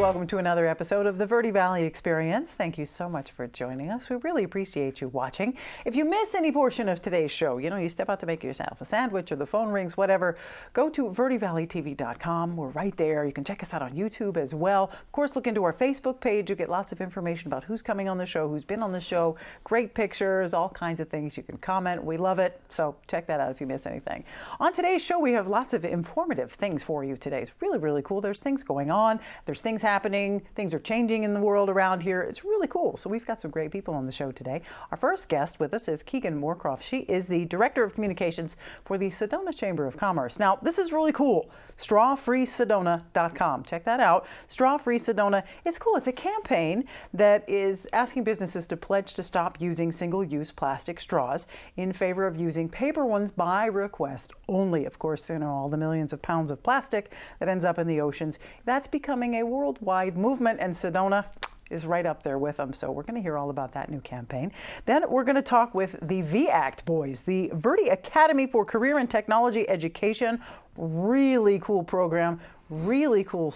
welcome to another episode of the Verde Valley Experience. Thank you so much for joining us. We really appreciate you watching. If you miss any portion of today's show, you step out to make yourself a sandwich or the phone rings, whatever, go to verdevalleytv.com. We're right there. You can check us out on YouTube as well. Of course, look into our Facebook page. You get lots of information about who's coming on the show, who's been on the show, great pictures, all kinds of things. You can comment. We love it. So check that out if you miss anything. On today's show, we have lots of informative things for you today. It's really, really cool. There's things going on. There's things happening. Things are changing in the world around here. It's really cool. So we've got some great people on the show today. Our first guest with us is Kegn Moorcroft. She is the Director of Communications for the Sedona Chamber of Commerce. Now, this is really cool. Straw-Free-Sedona.com. Check that out. Straw-Free-Sedona is cool. It's a campaign that is asking businesses to pledge to stop using single-use plastic straws in favor of using paper ones by request only. Of course, all the millions of pounds of plastic that ends up in the oceans. That's becoming a worldwide movement, and Sedona is right up there with them. So we're going to hear all about that new campaign. Then we're going to talk with the VACT boys, the Verde Academy for Career and Technology Education. Really cool program, really cool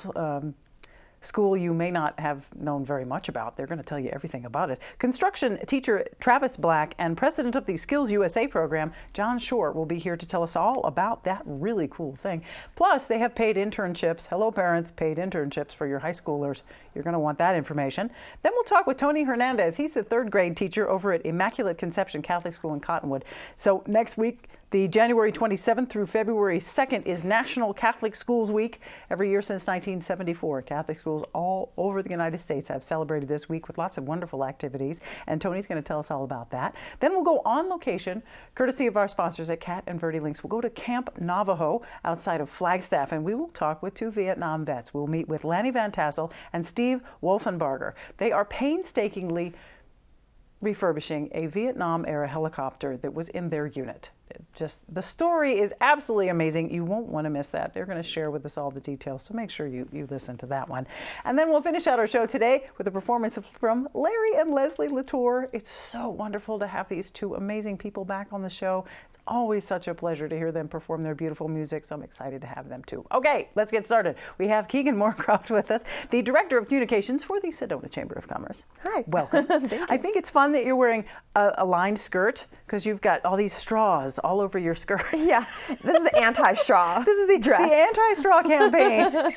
school you may not have known very much about. They're going to tell you everything about it. Construction teacher Travis Black and president of the Skills USA program, John Schorr, will be here to tell us all about that really cool thing. Plus, they have paid internships. Hello, parents, paid internships for your high schoolers. You're going to want that information. Then we'll talk with Tony Hernandez. He's the third grade teacher over at Immaculate Conception Catholic School in Cottonwood. So next week, the January 27th through February 2nd is National Catholic Schools Week. Every year since 1974, Catholic schools all over the United States have celebrated this week with lots of wonderful activities, and Tony's going to tell us all about that. Then we'll go on location, courtesy of our sponsors at Cat and Verde Links. We'll go to Camp Navajo outside of Flagstaff, and we will talk with two Vietnam vets. We'll meet with Lanny Van Tassel and Steve Wolfenbarger. They are painstakingly refurbishing a Vietnam-era helicopter that was in their unit. Just the story is absolutely amazing. You won't want to miss that. They're going to share with us all the details, so make sure you listen to that one. And then we'll finish out our show today with a performance from Larry and Leslie Latour. It's so wonderful to have these two amazing people back on the show. It's always such a pleasure to hear them perform their beautiful music, so I'm excited to have them too. Okay, let's get started. We have Kegn Moorcroft with us, the Director of Communications for the Sedona Chamber of Commerce. Hi. Welcome. Thank you. I think it's fun that you're wearing a lined skirt because you've got all these straws all over your skirt. Yeah, this is anti-straw. This is the dress. The anti-straw campaign.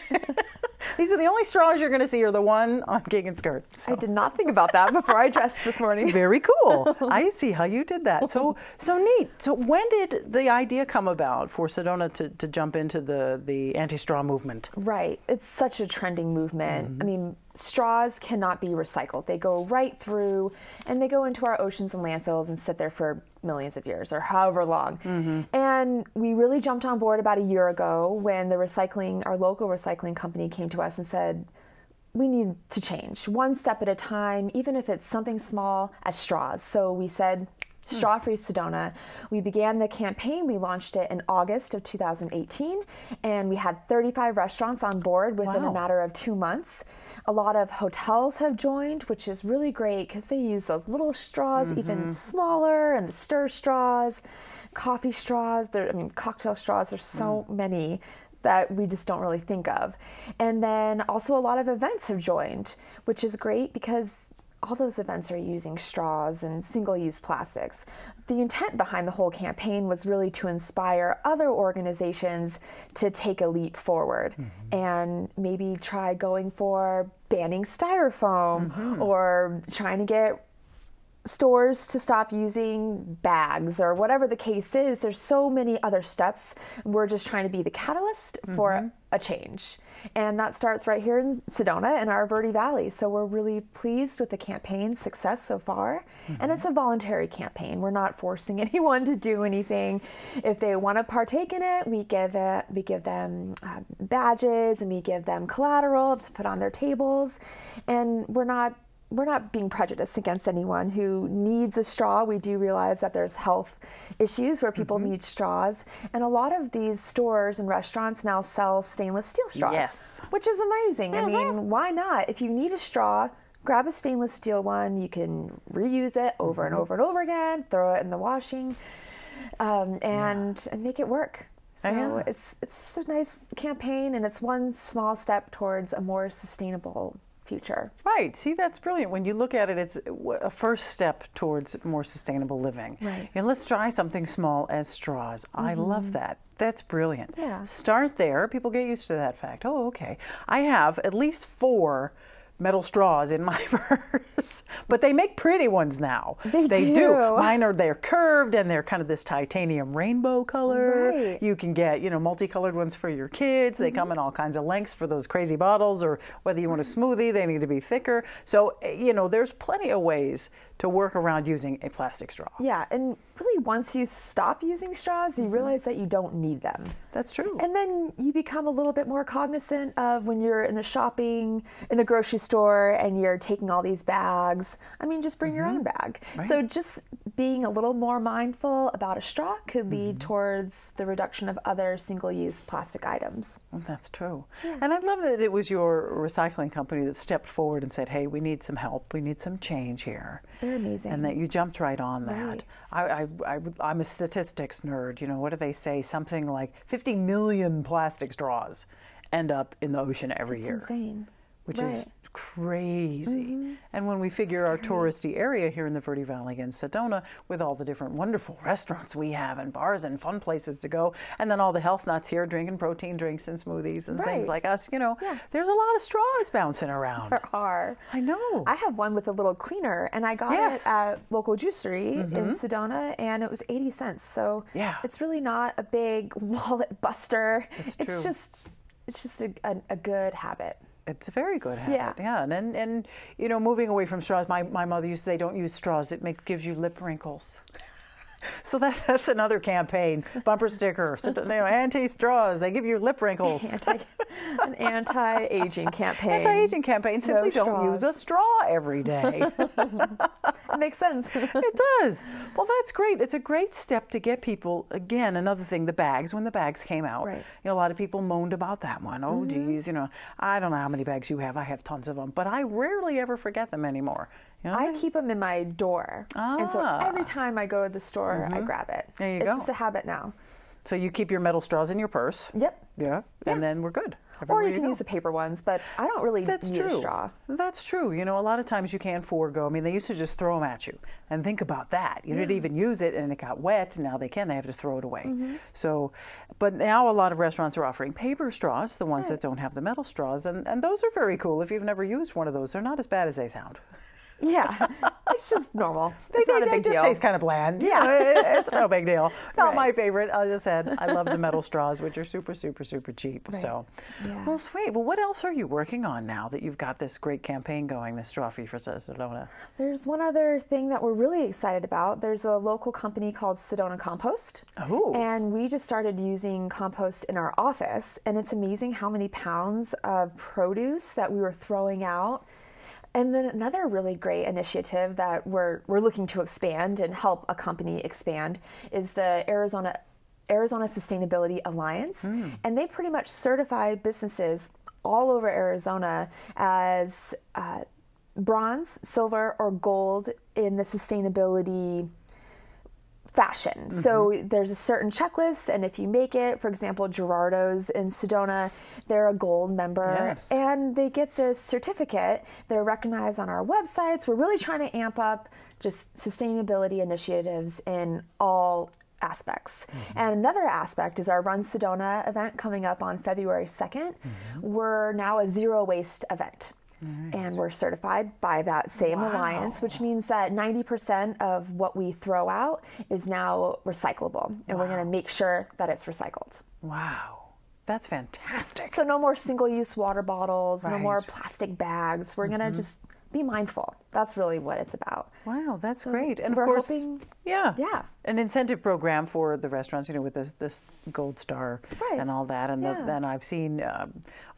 These are the only straws you're going to see are the one on Kegn's skirt. So. I did not think about that before I dressed this morning. It's very cool. I see how you did that. So neat. So when did the idea come about for Sedona to jump into the anti-straw movement? Right. It's such a trending movement. Mm-hmm. I mean, straws cannot be recycled. They go right through and they go into our oceans and landfills and sit there for millions of years or however long. Mm-hmm. And we really jumped on board about a year ago when our local recycling company came to us and said, we need to change one step at a time, even if it's something small as straws. So we said, Straw-Free-Sedona. We began the campaign. We launched it in August of 2018, and we had 35 restaurants on board within a matter of 2 months. A lot of hotels have joined, which is really great because they use those little straws, even smaller, and the stir straws, coffee straws, cocktail straws. There's so many that we just don't really think of. And then also a lot of events have joined, which is great because all those events are using straws and single-use plastics. The intent behind the whole campaign was really to inspire other organizations to take a leap forward and maybe try going for banning styrofoam or trying to get stores to stop using bags or whatever the case is. There's so many other steps. We're just trying to be the catalyst for a change. And that starts right here in Sedona in our Verde Valley. So we're really pleased with the campaign's success so far. And it's a voluntary campaign. We're not forcing anyone to do anything. If they want to partake in it, we give them badges and we give them collateral to put on their tables. And we're not being prejudiced against anyone who needs a straw. We do realize that there's health issues where people need straws. And a lot of these stores and restaurants now sell stainless steel straws, which is amazing. I mean, why not? If you need a straw, grab a stainless steel one. You can reuse it over and over and over again, throw it in the washing, and make it work. So it's a nice campaign, and it's one small step towards a more sustainable future. Right. See, that's brilliant. When you look at it, it's a first step towards more sustainable living. Right. And let's try something small as straws. I love that. That's brilliant. Yeah. Start there. People get used to that fact. Oh, okay. I have at least 4 metal straws in my purse, but they make pretty ones now. They do. Mine they're curved and they're kind of this titanium rainbow color. Right. You can get, multicolored ones for your kids. They come in all kinds of lengths for those crazy bottles, or whether you want a smoothie, they need to be thicker. So, there's plenty of ways to work around using a plastic straw. Yeah, and really once you stop using straws, you realize that you don't need them. That's true. And then you become a little bit more cognizant of when you're in the grocery store, and you're taking all these bags. I mean, just bring your own bag. Right. So just being a little more mindful about a straw could lead towards the reduction of other single-use plastic items. Well, that's true. Yeah. And I love that it was your recycling company that stepped forward and said, hey, we need some help. We need some change here. They're amazing. And that you jumped right on that. Right. I'm a statistics nerd. What do they say? Something like 50 million plastic straws end up in the ocean every year. Insane. Which is crazy. And when we figure our touristy area here in the Verde Valley in Sedona, with all the different wonderful restaurants we have and bars and fun places to go, and then all the health nuts here drinking protein drinks and smoothies and things like us, there's a lot of straws bouncing around. There are. I know. I have one with a little cleaner, and I got it at local juicery in Sedona, and it was 80 cents. So it's really not a big wallet buster. It's just a good habit. It's a very good habit, And moving away from straws, my mother used to say, don't use straws, it gives you lip wrinkles. So that's another campaign, bumper sticker, anti-straws, they give you lip wrinkles. An anti-aging campaign. Anti-aging campaign, simply No don't use a straw every day. It makes sense. It does. Well, that's great. It's a great step to get people, again, another thing, the bags, when the bags came out, a lot of people moaned about that one. Oh, geez, I don't know how many bags you have. I have tons of them, but I rarely ever forget them anymore. I keep them in my door. And so every time I go to the store, I grab it. There you go. It's just a habit now. So you keep your metal straws in your purse. Yep. Yeah. And then we're good. Or you can use the paper ones, but I don't really need a straw. That's true. A lot of times you can forego. I mean, they used to just throw them at you. And think about that. You didn't even use it and it got wet. Now they have to throw it away. So, but now a lot of restaurants are offering paper straws, the ones that don't have the metal straws. And those are very cool. If you've never used one of those, they're not as bad as they sound. Yeah, it's just normal. It's not a big deal. It just tastes kind of bland. Yeah. It's no big deal. Not my favorite. As I said, I love the metal straws, which are super, super, super cheap. Right. So, well, sweet. Well, what else are you working on now that you've got this great campaign going, this Straw-Free for Sedona? There's one other thing that we're really excited about. There's a local company called Sedona Compost. Oh. And we just started using compost in our office, and it's amazing how many pounds of produce that we were throwing out. And then another really great initiative that we're looking to expand and help a company expand is the Arizona Sustainability Alliance. And they pretty much certify businesses all over Arizona as bronze, silver, or gold in the sustainability fashion. So there's a certain checklist, and if you make it, for example, Gerardo's in Sedona, they're a gold member, and they get this certificate. They're recognized on our websites. We're really trying to amp up just sustainability initiatives in all aspects. And another aspect is our Run Sedona event coming up on February 2nd. We're now a zero waste event. And we're certified by that same alliance, which means that 90% of what we throw out is now recyclable. And we're going to make sure that it's recycled. Wow. That's fantastic. So no more single-use water bottles, no more plastic bags. We're going to just be mindful. That's really what it's about. Wow, that's great. And we're of course, hoping, an incentive program for the restaurants, with this gold star and all that. And then I've seen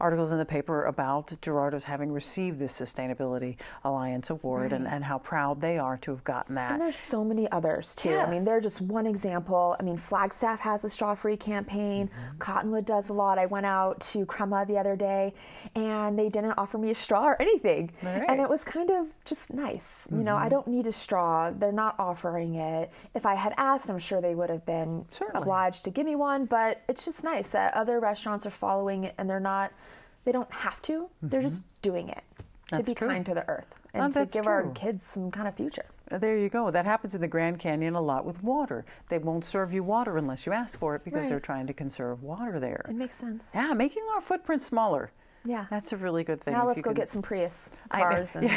articles in the paper about Gerardo's having received this Sustainability Alliance Award and how proud they are to have gotten that. And there's so many others too. I mean, they're just one example. I mean, Flagstaff has a straw-free campaign. Cottonwood does a lot. I went out to Crema the other day and they didn't offer me a straw or anything. And it was kind of just just nice. You know, I don't need a straw. They're not offering it. If I had asked, I'm sure they would have been obliged to give me one, but it's just nice that other restaurants are following it, and they don't have to. They're just doing it to be kind to the earth and to give our kids some kind of future. There you go. That happens in the Grand Canyon a lot with water. They won't serve you water unless you ask for it because they're trying to conserve water there. It makes sense. Yeah, making our footprint smaller. Yeah. That's a really good thing. Now let's go get some Prius cars and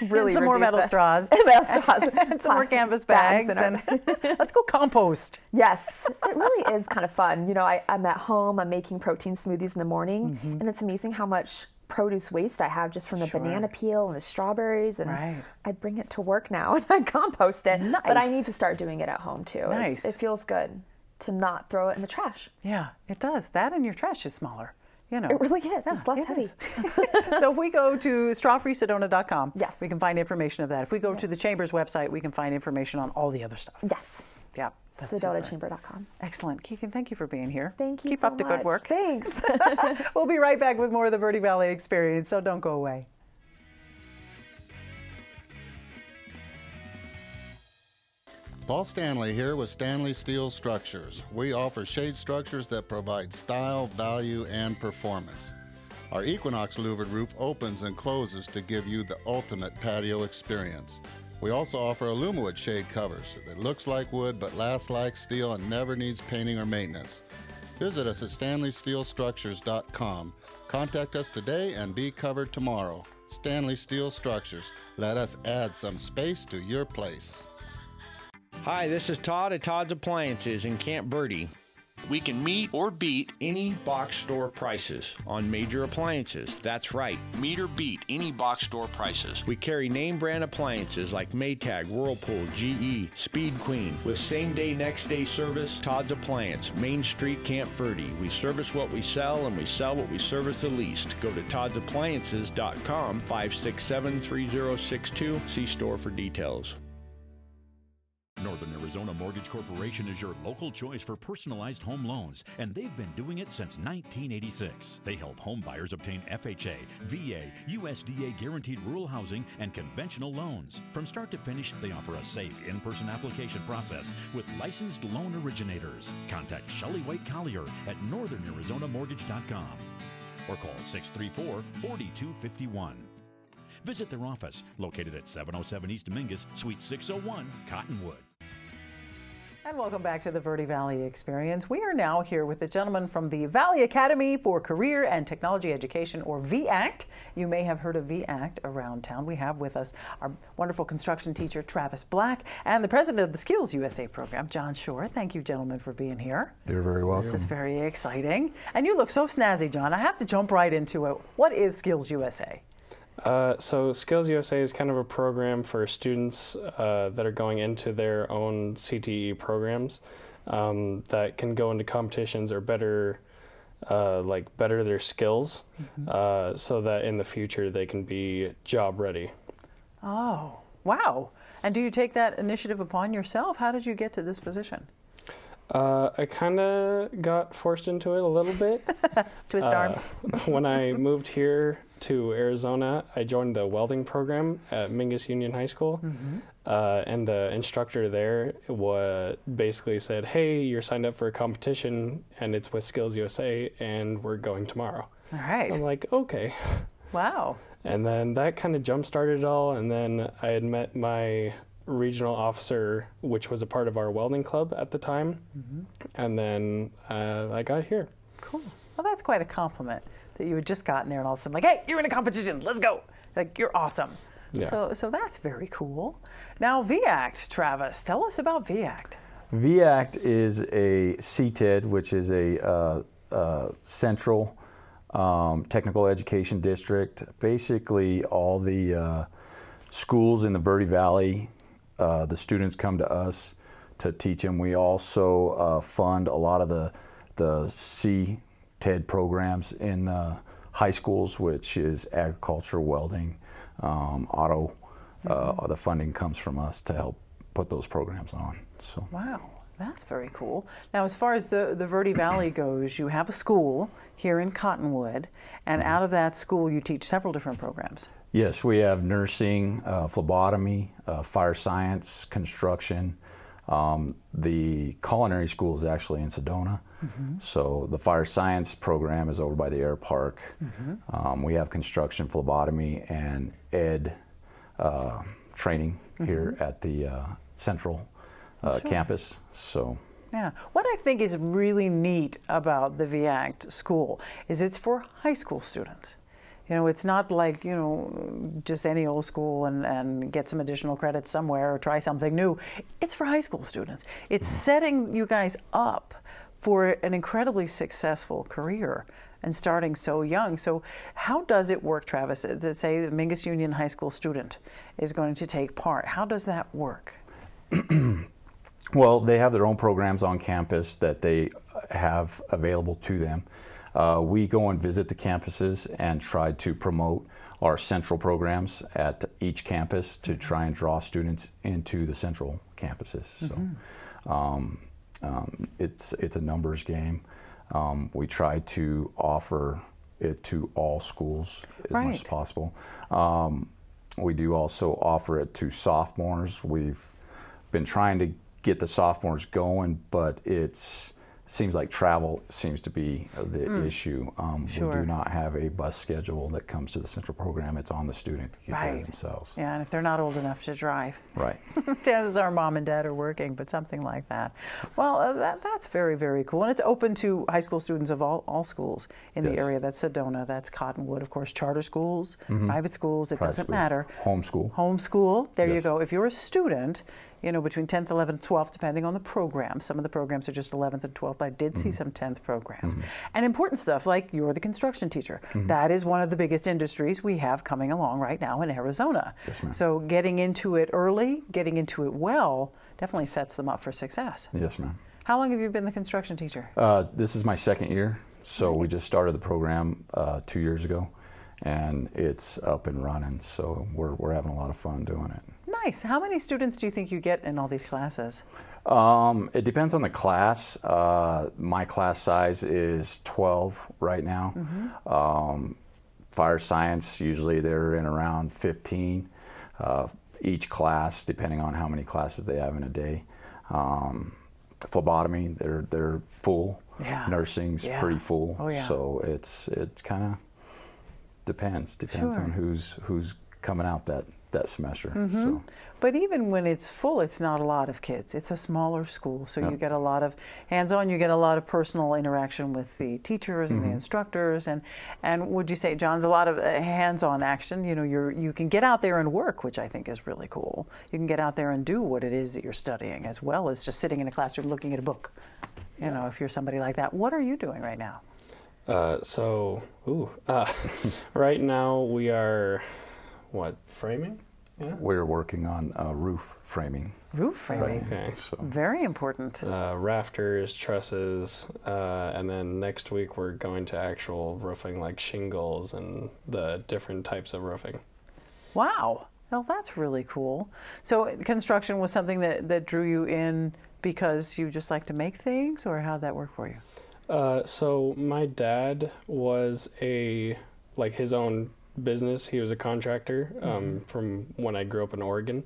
really some more metal straws. Metal straws. Some more canvas bags. And let's go compost. Yes. It really is kind of fun. You know, I'm at home, I'm making protein smoothies in the morning, and it's amazing how much produce waste I have just from the banana peel and the strawberries, and I bring it to work now and I compost it. Nice. But I need to start doing it at home too. Nice. It feels good to not throw it in the trash. Yeah, it does. That and your trash is smaller. You know. It really is. It's less heavy. So if we go to Straw-Free-Sedona.com, we can find information of that. If we go to the Chamber's website, we can find information on all the other stuff. Yes. Yeah. SedonaChamber.com. Excellent. Kegn, thank you for being here. Thank you Keep so up the much. good work. Thanks. We'll be right back with more of the Verde Valley Experience, so don't go away. Paul Stanley here with Stanley Steel Structures. We offer shade structures that provide style, value, and performance. Our Equinox louvered roof opens and closes to give you the ultimate patio experience. We also offer Alumawood shade covers that looks like wood but lasts like steel and never needs painting or maintenance. Visit us at StanleySteelStructures.com. Contact us today and be covered tomorrow. Stanley Steel Structures. Let us add some space to your place. Hi, this is Todd at Todd's Appliances in Camp Verde. We can meet or beat any box store prices on major appliances. That's right, meet or beat any box store prices. We carry name brand appliances like Maytag, Whirlpool, GE, Speed Queen. With same day, next day service, Todd's Appliance, Main Street, Camp Verde. We service what we sell and we sell what we service the least. Go to toddsappliances.com, 567-3062. See store for details. Northern Arizona Mortgage Corporation is your local choice for personalized home loans, and they've been doing it since 1986. They help home buyers obtain FHA, VA, USDA guaranteed rural housing, and conventional loans. From start to finish, they offer a safe in-person application process with licensed loan originators. Contact Shelley White Collier at northernArizonaMortgage.com or call 634-4251. Visit their office, located at 707 East Mingus, Suite 601, Cottonwood. And welcome back to the Verde Valley Experience. We are now here with the gentleman from the Valley Academy for Career and Technology Education, or VACT. You may have heard of VACT around town. We have with us our wonderful construction teacher, Travis Black, and the president of the Skills USA program, John Schorr. Thank you, gentlemen, for being here. You're very welcome. This is very exciting. And you look so snazzy, John. I have to jump right into it. What is Skills USA? So Skills USA is kind of a program for students that are going into their own CTE programs that can go into competitions or better their skills so that in the future they can be job ready. Oh, wow. And do you take that initiative upon yourself? How did you get to this position? I kind of got forced into it a little bit. Twist arm. When I moved here to Arizona, I joined the welding program at Mingus Union High School. And the instructor there basically said, hey, you're signed up for a competition and it's with Skills USA and we're going tomorrow. All right. I'm like, okay. Wow. And then that kind of jump-started it all, and then I had met my regional officer, which was a part of our welding club at the time, and then I got here. Cool. Well, that's quite a compliment that you had just gotten there and all of a sudden like, hey, you're in a competition, let's go. Like, you're awesome. Yeah. So that's very cool. Now, VACT, Travis, tell us about VACT. VACT is a CTED, which is a central technical education district. Basically, all the schools in the Verde Valley, the students come to us to teach them. We also fund a lot of the CTED programs in the high schools, which is agriculture, welding, auto. The funding comes from us to help put those programs on. So. Wow. That's very cool. Now, as far as the Verde Valley goes, you have a school here in Cottonwood, and out of that school you teach several different programs. Yes, we have nursing, phlebotomy, fire science, construction. The culinary school is actually in Sedona. So the fire science program is over by the air park. We have construction, phlebotomy, and ed training here at the central campus. So. Yeah. What I think is really neat about the VACT school is it's for high school students. You know, it's not like, you know, just any old school and get some additional credits somewhere or try something new. It's for high school students. It's setting you guys up for an incredibly successful career and starting so young. So how does it work, Travis? To say the Mingus Union High School student is going to take part. How does that work? Well, they have their own programs on campus that they have available to them. We go and visit the campuses and try to promote our central programs at each campus to try and draw students into the central campuses. So it's a numbers game. We try to offer it to all schools as much as possible. We do also offer it to sophomores. We've been trying to get the sophomores going, but seems like travel seems to be the issue. We do not have a bus schedule that comes to the central program. It's on the student to get there themselves. Yeah, and if they're not old enough to drive. Right. Chances are mom and dad are working, but something like that. Well, that's very, very cool. And it's open to high school students of all schools in the area. That's Sedona, that's Cottonwood, of course, charter schools, private schools, it doesn't matter. Homeschool. Homeschool, there you go. If you're a student, you know, between 10th, 11th, 12th, depending on the program. Some of the programs are just 11th and 12th. I did see some 10th programs. And important stuff like you're the construction teacher. That is one of the biggest industries we have coming along right now in Arizona. Yes, ma'am. So getting into it early, getting into it well, definitely sets them up for success. Yes, ma'am. How long have you been the construction teacher? This is my second year. So we just started the program 2 years ago, and it's up and running. So we're having a lot of fun doing it. Nice. How many students do you think you get in all these classes? It depends on the class. My class size is 12 right now. Fire science, usually they're in around 15 each class, depending on how many classes they have in a day. Phlebotomy, they're full. Yeah. Nursing's pretty full. Oh, yeah. So it's kind of depends on who's coming out that semester. So. But even when it's full, it's not a lot of kids. It's a smaller school, so you get a lot of hands-on, you get a lot of personal interaction with the teachers and the instructors, and would you say, John's, a lot of hands-on action? You know, you can get out there and work, which I think is really cool. You can get out there and do what it is that you're studying, as well as just sitting in a classroom looking at a book. You know, if you're somebody like that. What are you doing right now? Right now we are, framing? Yeah. We're working on roof framing. Roof framing. Okay. So. Very important. Rafters, trusses, and then next week we're going to actual roofing, like shingles and the different types of roofing. Wow. Well, that's really cool. So construction was something that drew you in because you just like to make things, or how'd that work for you? So my dad was his own business. He was a contractor from when I grew up in Oregon.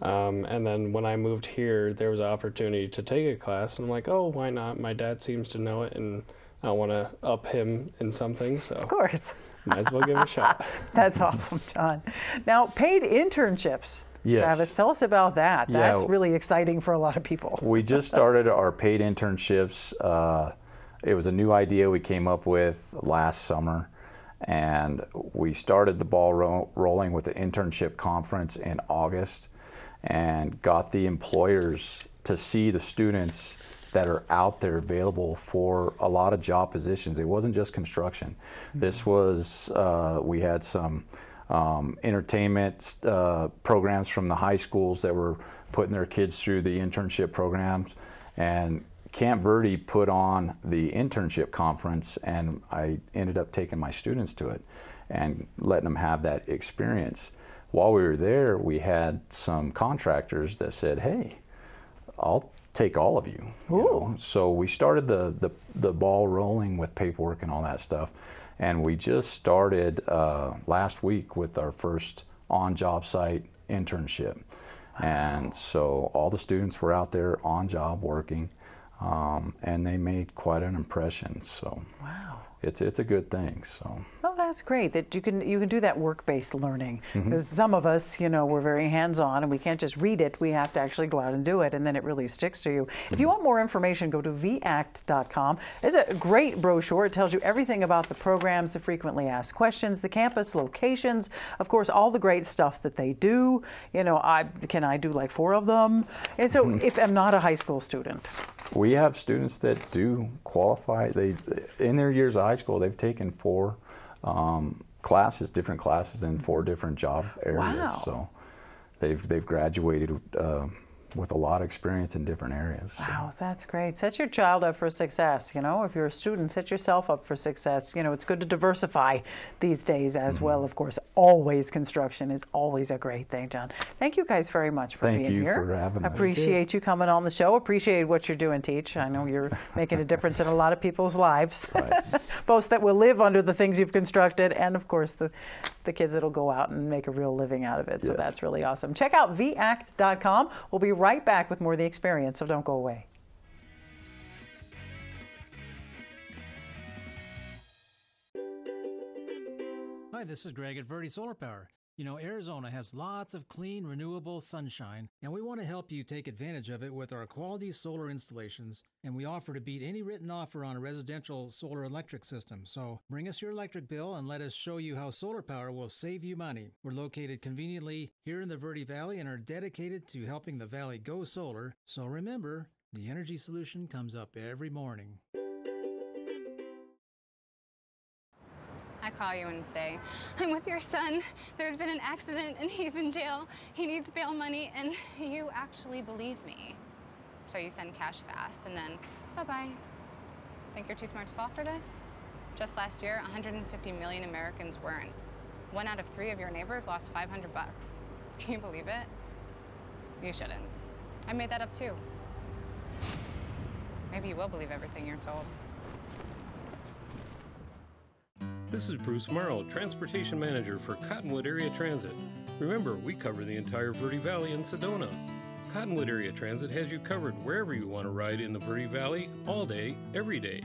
And then when I moved here, there was an opportunity to take a class. And I'm like, oh, why not? My dad seems to know it, and I want to up him in something. So of course. Might as well give it a shot. That's awesome, John. Now, paid internships. Yes. Travis, tell us about that. Yeah. That's really exciting for a lot of people. We just started our paid internships. It was a new idea we came up with last summer, and we started the ball rolling with the internship conference in August and got the employers to see the students that are out there available for a lot of job positions. It wasn't just construction. This was, we had some entertainment programs from the high schools that were putting their kids through the internship programs, and Camp Verde put on the internship conference, and I ended up taking my students to it and letting them have that experience. While we were there, we had some contractors that said, hey, I'll take all of you. You know? So we started the ball rolling with paperwork and all that stuff. And we just started last week with our first on-job site internship. And so all the students were out there on job working, and they made quite an impression. So wow, it's a good thing. So well, that's great that you can do that work-based learning, because some of us, you know, we're very hands-on and we can't just read it. We have to actually go out and do it, and then it really sticks to you. If you want more information, go to vact.com. It's a great brochure. It tells you everything about the programs, the frequently asked questions, the campus locations, of course, all the great stuff that they do. You know, can I do like 4 of them? And so if I'm not a high school student. We have students that do qualify. They, in their years of high school, they've taken 4 classes, different classes in 4 different job areas. Wow. So they've graduated with a lot of experience in different areas. So. Wow, that's great. Set your child up for success. You know, if you're a student, set yourself up for success. You know, it's good to diversify these days as well. Of course, always construction is always a great thing, John. Thank you guys very much for being here. Thank you for having us. Appreciate you coming on the show. Appreciate what you're doing, Teach. I know you're making a difference in a lot of people's lives, both that will live under the things you've constructed and, of course, the kids that'll go out and make a real living out of it. So that's really awesome. Check out vact.com. We'll be right back with more of the experience, so don't go away. Hi, this is Greg at Verde Solar Power. You know, Arizona has lots of clean, renewable sunshine, and we want to help you take advantage of it with our quality solar installations, and we offer to beat any written offer on a residential solar electric system. So bring us your electric bill and let us show you how solar power will save you money. We're located conveniently here in the Verde Valley and are dedicated to helping the valley go solar. So remember, the energy solution comes up every morning. I call you and say, I'm with your son. There's been an accident and he's in jail. He needs bail money, and you actually believe me. So you send cash fast and then bye-bye. Think you're too smart to fall for this? Just last year, 150 million Americans weren't. 1 out of 3 of your neighbors lost 500 bucks. Can you believe it? You shouldn't. I made that up too. Maybe you will believe everything you're told. This is Bruce Morrow, Transportation Manager for Cottonwood Area Transit. Remember, we cover the entire Verde Valley and Sedona. Cottonwood Area Transit has you covered wherever you want to ride in the Verde Valley, all day, every day.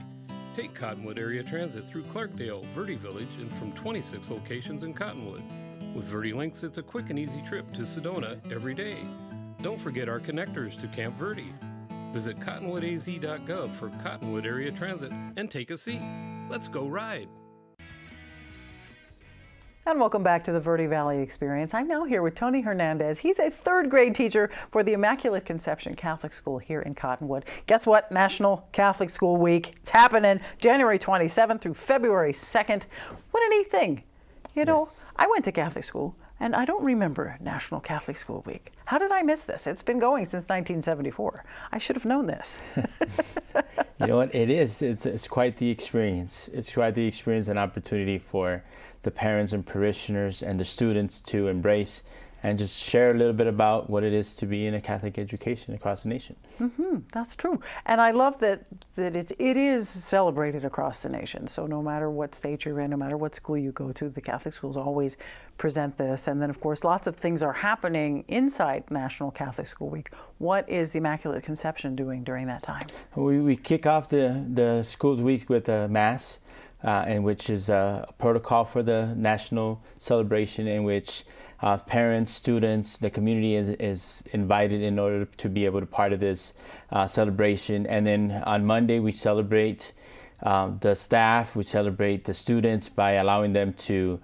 Take Cottonwood Area Transit through Clarkdale, Verde Village, and from 26 locations in Cottonwood. With Verde Links, it's a quick and easy trip to Sedona every day. Don't forget our connectors to Camp Verde. Visit cottonwoodaz.gov for Cottonwood Area Transit and take a seat. Let's go ride. And welcome back to the Verde Valley Experience. I'm now here with Tony Hernandez. He's a 3rd grade teacher for the Immaculate Conception Catholic School here in Cottonwood. Guess what? National Catholic School Week. It's happening January 27th through February 2nd. What a neat thing. You know, I went to Catholic school and I don't remember National Catholic School Week. How did I miss this? It's been going since 1974. I should have known this. You know what? It is. It's quite the experience. It's quite the experience and opportunity for the parents and parishioners and the students to embrace and just share a little bit about what it is to be in a Catholic education across the nation. That's true. And I love that it is celebrated across the nation. So no matter what state you're in, no matter what school you go to, the Catholic schools always present this. And then, of course, lots of things are happening inside National Catholic School Week. What is the Immaculate Conception doing during that time? We kick off the school's week with a Mass, and which is a protocol for the national celebration in which parents, students, the community is invited in order to be able to part of this celebration. And then on Monday we celebrate the staff, we celebrate the students by allowing them to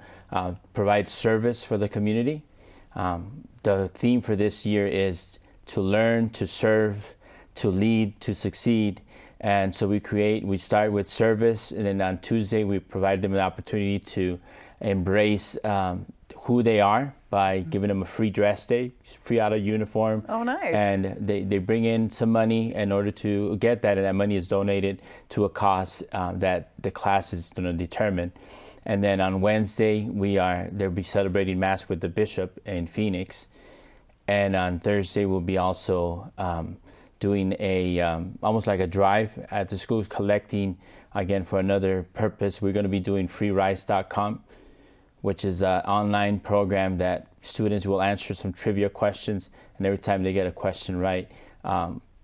provide service for the community. The theme for this year is to learn, to serve, to lead, to succeed. And so we start with service, and then on Tuesday we provide them an opportunity to embrace who they are by giving them a free dress day, free out of uniform. Oh, nice. And they bring in some money in order to get that, and that money is donated to a cause that the class is going to determine. And then on Wednesday they'll be celebrating Mass with the bishop in Phoenix. And on Thursday we'll be also doing a almost like a drive at the schools, collecting again for another purpose. We're going to be doing freerice.com, which is an online program that students will answer some trivia questions, and every time they get a question right,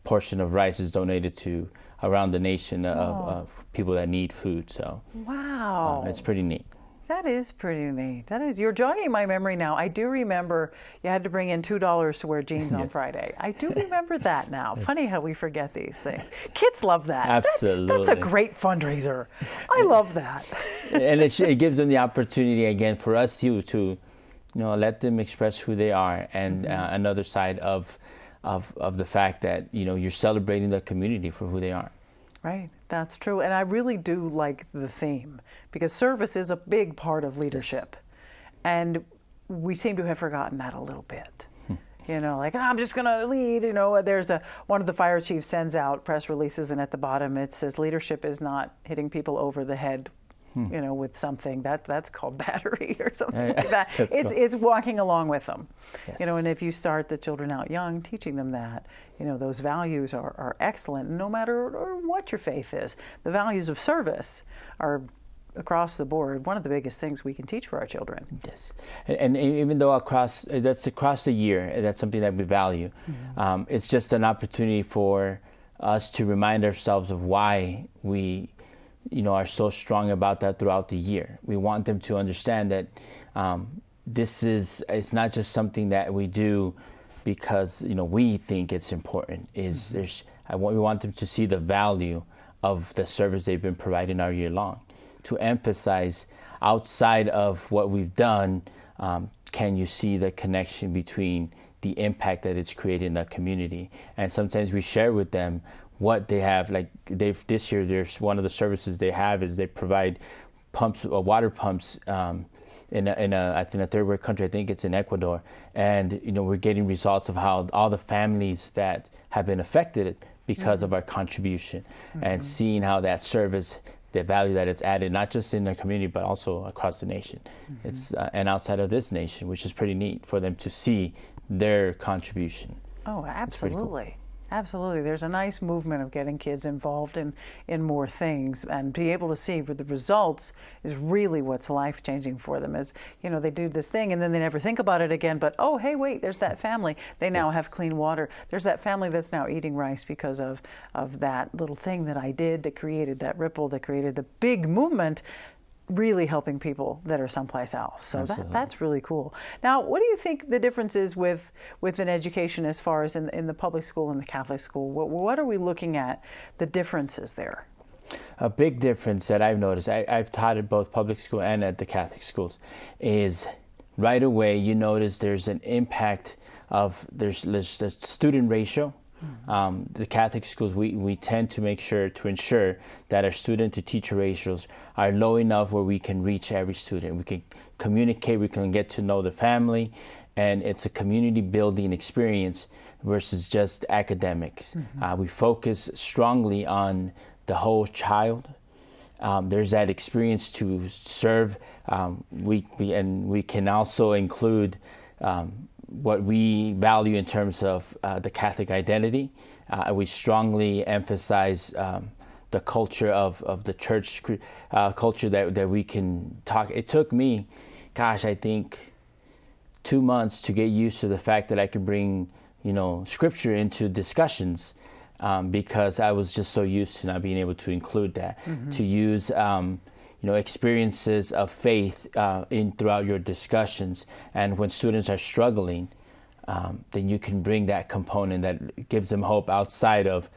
portion of rice is donated to around the nation of people that need food. So wow, it's pretty neat. That is pretty neat. That is. You're jogging my memory now. I do remember you had to bring in $2 to wear jeans on Friday. I do remember that now. Funny how we forget these things. Kids love that. Absolutely. That's a great fundraiser. I love that. And it gives them the opportunity again for us to let them express who they are, and another side of the fact that you're celebrating the community for who they are. Right, that's true. And I really do like the theme, because service is a big part of leadership. Yes. And we seem to have forgotten that a little bit. Like, I'm just going to lead. There's one of the fire chiefs sends out press releases, and at the bottom it says leadership is not hitting people over the head with something that's called battery or something like that. It's walking along with them. Yes. And if you start the children out young, teaching them that, those values are excellent. No matter what your faith is, the values of service are across the board one of the biggest things we can teach for our children. Yes, and even though that's across the year, that's something that we value. It's just an opportunity for us to remind ourselves of why we are so strong about that throughout the year. We want them to understand that it's not just something that we do because we think it's important. We want them to see the value of the service they've been providing all year long. To emphasize, outside of what we've done, can you see the connection between the impact that it's created in the community? And sometimes we share with them what they have. Like this year, there's one of the services they have is they provide water pumps in I think a third world country. I think it's in Ecuador, and we're getting results of how all the families that have been affected because of our contribution, and seeing how that service, the value that it's added, not just in the community but also across the nation. It's and outside of this nation, which is pretty neat for them to see their contribution. Oh, absolutely. Absolutely. There's a nice movement of getting kids involved in more things, and be able to see the results is really what's life-changing for them. Is, they do this thing and then they never think about it again, but oh, hey, wait, there's that family. They now have clean water. There's that family that's now eating rice because of that little thing that I did that created that ripple, that created the big movement, really helping people that are someplace else. So that's really cool. Now, what do you think the difference is with an education as far as in the public school and the Catholic school? What are we looking at, the differences there? A big difference that I've noticed, I've taught at both public school and at the Catholic schools, is right away you notice there's an impact of, there's the student ratio. The Catholic schools, we tend to ensure that our student to teacher ratios are low enough where we can reach every student. We can communicate, we can get to know the family, and it's a community building experience versus just academics. We focus strongly on the whole child. There's that experience to serve. We can also include what we value in terms of the Catholic identity. We strongly emphasize the culture of the church culture that we can talk. It took me, I think 2 months to get used to the fact that I could bring, scripture into discussions, because I was just so used to not being able to include that, to use experiences of faith throughout your discussions. And when students are struggling, then you can bring that component that gives them hope outside of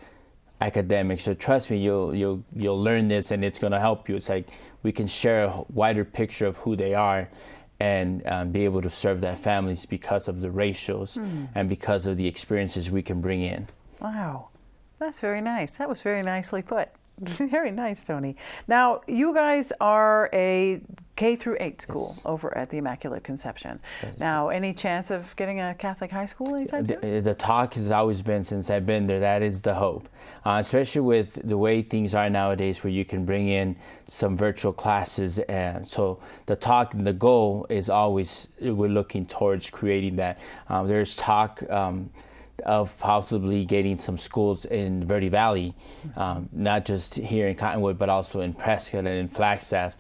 academics. So trust me, you'll learn this, and it's going to help you. It's like we can share a wider picture of who they are, and be able to serve their families because of the ratios and because of the experiences we can bring in. Wow, that's very nice. That was very nicely put. Very nice, Tony. Now, you guys are a K-8 school over at the Immaculate Conception. Now, any chance of getting a Catholic high school anytime soon? The talk has always been, since I've been there, that is the hope. Especially with the way things are nowadays, where you can bring in some virtual classes. And so the talk and the goal is always, we're looking towards creating that. There's talk of possibly getting some schools in Verde Valley, not just here in Cottonwood, but also in Prescott and in Flagstaff.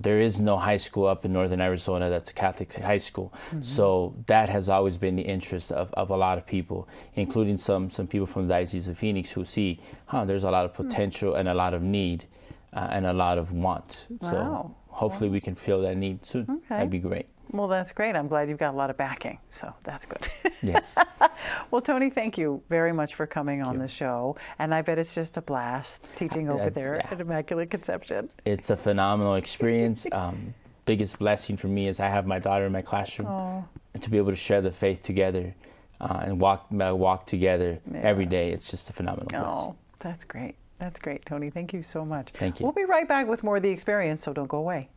There is no high school up in northern Arizona that's a Catholic high school. So that has always been the interest of a lot of people, including some people from the Diocese of Phoenix who see, there's a lot of potential and a lot of need and a lot of want. Wow. So hopefully we can fill that need soon. Okay. That'd be great. Well, that's great. I'm glad you've got a lot of backing, so that's good. Yes. Well, Tony, thank you very much for coming on the show. And I bet it's just a blast teaching over there at Immaculate Conception. It's a phenomenal experience. Biggest blessing for me is I have my daughter in my classroom. And to be able to share the faith together and walk together every day, it's just a phenomenal blessing. Oh, that's great. That's great, Tony. Thank you so much. Thank you. We'll be right back with more of the experience, so don't go away.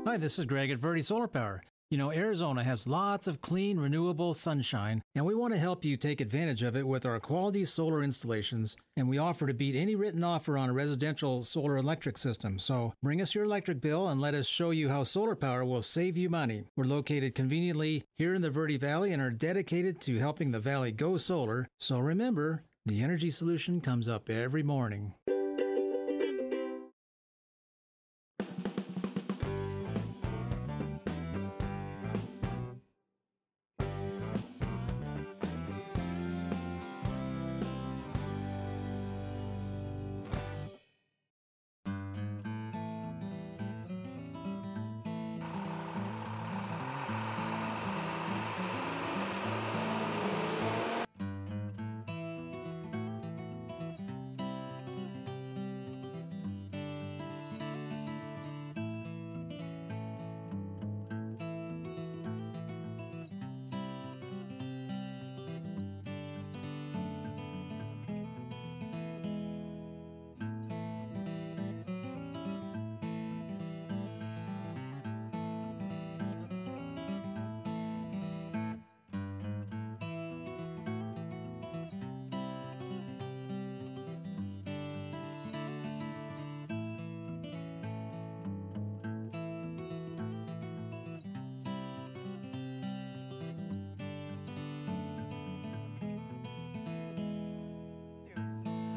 Hi, this is Greg at Verde Solar Power. You know, Arizona has lots of clean, renewable sunshine, and we want to help you take advantage of it with our quality solar installations, and we offer to beat any written offer on a residential solar electric system. So bring us your electric bill and let us show you how solar power will save you money. We're located conveniently here in the Verde Valley and are dedicated to helping the valley go solar. So remember, the energy solution comes up every morning.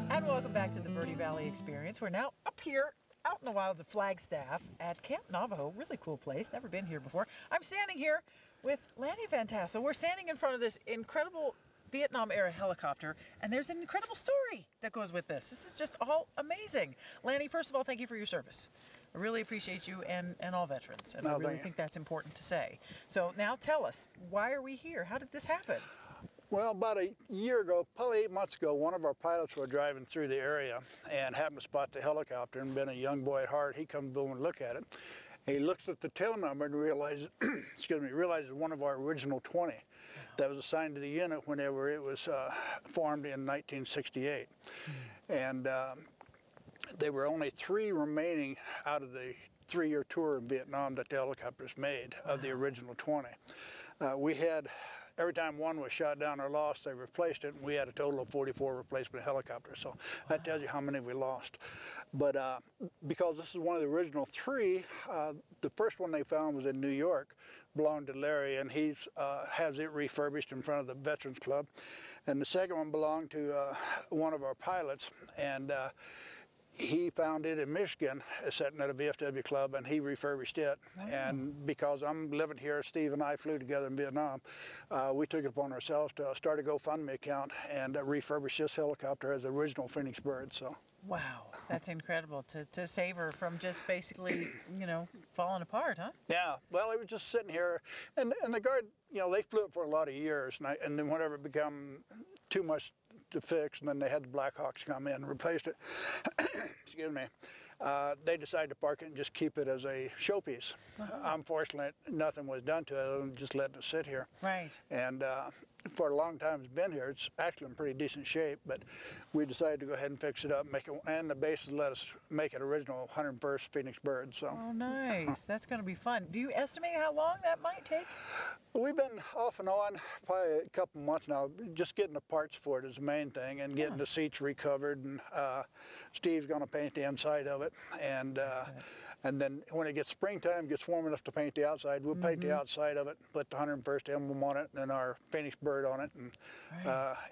And welcome back to the Verde Valley Experience. We're now up here out in the wilds of Flagstaff at Camp Navajo. Really cool place. Never been here before. I'm standing here with Lanny Van Tassel. We're standing in front of this incredible Vietnam-era helicopter, and there's an incredible story that goes with this. This is just all amazing. Lanny, first of all, thank you for your service. I really appreciate you and all veterans, and I really think that's important to say. So now tell us, why are we here? How did this happen? Well, about a year ago, probably 8 months ago, one of our pilots was driving through the area and happened to spot the helicopter, and being a young boy at heart, he comes over and look at it. He looks at the tail number and realizes, realizes one of our original 20 that was assigned to the unit whenever it was formed in 1968. And there were only 3 remaining out of the 3-year tour in Vietnam that the helicopters made of the original 20. We had, every time one was shot down or lost, they replaced it, and we had a total of 44 replacement helicopters. So that tells you how many we lost. But because this is one of the original 3, the first one they found was in New York, belonged to Larry, and he has it refurbished in front of the Veterans Club. And the second one belonged to one of our pilots, and he found it in Michigan, sitting at a VFW club, and he refurbished it. And because I'm living here, Steve and I flew together in Vietnam, we took it upon ourselves to start a GoFundMe account and refurbish this helicopter as the original Phoenix Bird. So. Wow, that's incredible to save her from just basically, you know, falling apart, huh? Yeah, well, it was just sitting here, and the Guard, you know, they flew it for a lot of years, and then whenever it became too much to fix, and then they had the Blackhawks come in and replaced it, excuse me, they decided to park it and just keep it as a showpiece. Unfortunately, nothing was done to it, other than just letting it sit here. Right. And for a long time has been here. It's actually in pretty decent shape, but we decided to go ahead and fix it up, make it, and the bases let us make it original 101st Phoenix bird. So. Oh, nice. That's going to be fun. Do you estimate how long that might take? We've been off and on probably a couple months now. Just getting the parts for it is the main thing, and getting the seats recovered. And Steve's going to paint the inside of it, and then when it gets springtime, gets warm enough to paint the outside, we'll paint the outside of it, put the 101st emblem on it, and our Phoenix bird on it,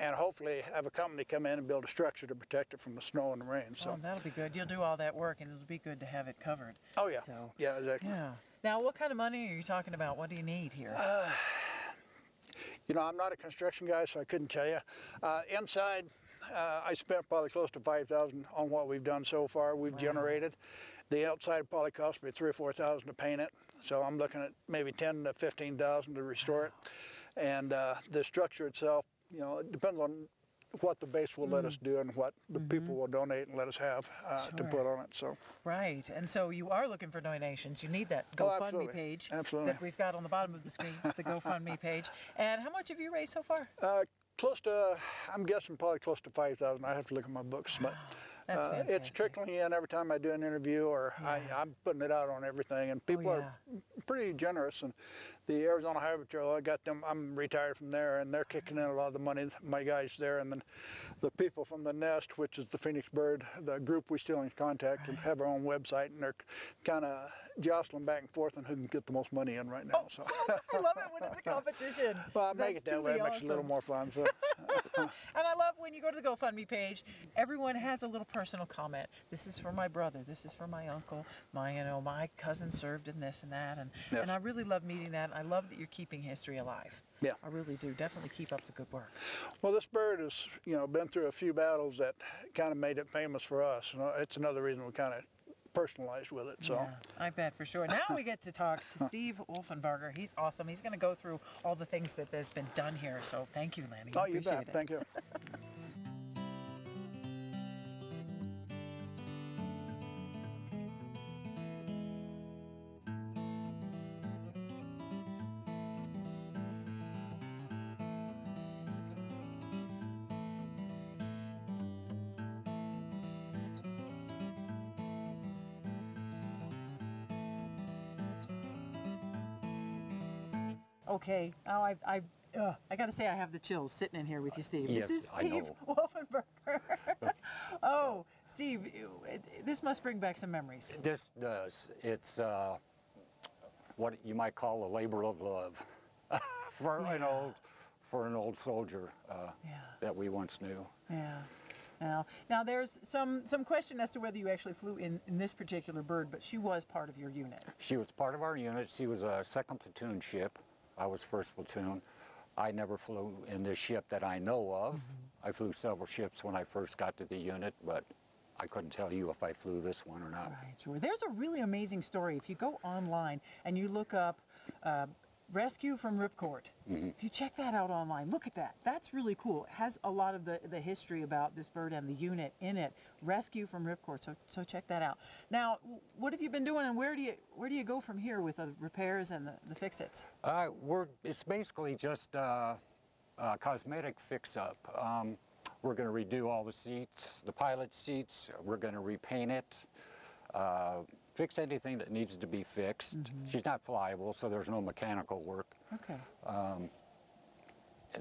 and hopefully have a company come in and build a structure to protect it from the snow and the rain. So that'll be good. You'll do all that work, and it'll be good to have it covered. Oh yeah, so, yeah, exactly. Yeah. Now, what kind of money are you talking about? What do you need here? You know, I'm not a construction guy, so I couldn't tell you. Inside, I spent probably close to $5,000 on what we've done so far. We've generated. The outside probably cost me $3,000 or $4,000 to paint it. So I'm looking at maybe $10,000 to $15,000 to restore it. And the structure itself, you know, it depends on what the base will let us do and what the people will donate and let us have to put on it. So right, and so you are looking for donations. You need that GoFundMe page that we've got on the bottom of the screen, the GoFundMe page. And how much have you raised so far? Close to, I'm guessing probably close to $5,000. I have to look at my books, but it's trickling in every time I do an interview, or I'm putting it out on everything, and people are pretty generous. And the Arizona Highway Patrol, I got them. I'm retired from there, and they're kicking in a lot of the money. My guys there, and then the people from the Nest, which is the Phoenix Bird, the group we still in contact, and have our own website, and they're kind of jostling back and forth on who can get the most money in right now. So I love it when it's a competition. Well, I make it that way. It makes it a little more fun. So. And I love when you go to the GoFundMe page, everyone has a little personal comment. This is for my brother. This is for my uncle. My cousin served in this and that, and I really love meeting that. I love that you're keeping history alive. Yeah, I really do. Definitely keep up the good work. Well, this bird has, you know, been through a few battles that kind of made it famous for us. You know, it's another reason we kind of personalized with it. So I bet for sure. Now we get to talk to Steve Wolfenbarger. He's awesome. He's going to go through all the things that has been done here. So thank you, Lanny. Oh, you bet. Thank you. Okay, now I got to say I have the chills sitting in here with you, Steve. Yes, this is I Steve know. Wolfenbarger. Oh, Steve, this must bring back some memories. This does. It's what you might call a labor of love for an old soldier that we once knew. Yeah. Now there's some question as to whether you actually flew in this particular bird, but she was part of your unit. She was part of our unit. She was a second platoon ship. I was first platoon. I never flew in this ship that I know of. I flew several ships when I first got to the unit, but I couldn't tell you if I flew this one or not. Right, sure. There's a really amazing story. If you go online and you look up Rescue from Ripcord, if you check that out online, look at that. That's really cool. It has a lot of the history about this bird and the unit in it. Rescue from Ripcord. So check that out. Now, what have you been doing, and where do you go from here with the repairs and the fix-its? It's basically just cosmetic fix-up. We're going to redo all the seats, the pilot seats. We're going to repaint it. Fix anything that needs to be fixed. She's not flyable, so there's no mechanical work. Okay.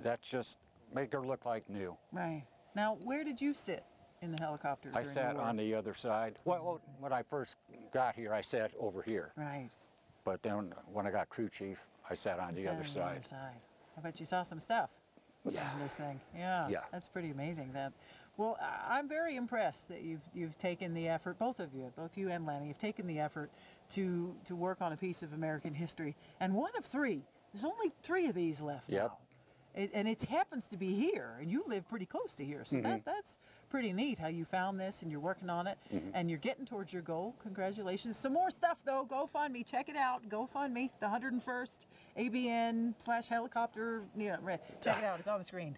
That's just make her look like new. Right. Now, where did you sit in the helicopter? I sat on the other side. Well, when I first got here, I sat over here. Right. But then when I got crew chief, I sat on the other side. I bet you saw some stuff. On this thing. Yeah. That's pretty amazing. Well, I'm very impressed that you've taken the effort, both you and Lanny, have taken the effort to work on a piece of American history. And one of three. There's only 3 of these left now. And it happens to be here, and you live pretty close to here. So that's pretty neat how you found this and you're working on it and you're getting towards your goal. Congratulations. Some more stuff though, GoFundMe, check it out. GoFundMe, the 101st ABN/helicopter. Check it out, it's on the screen.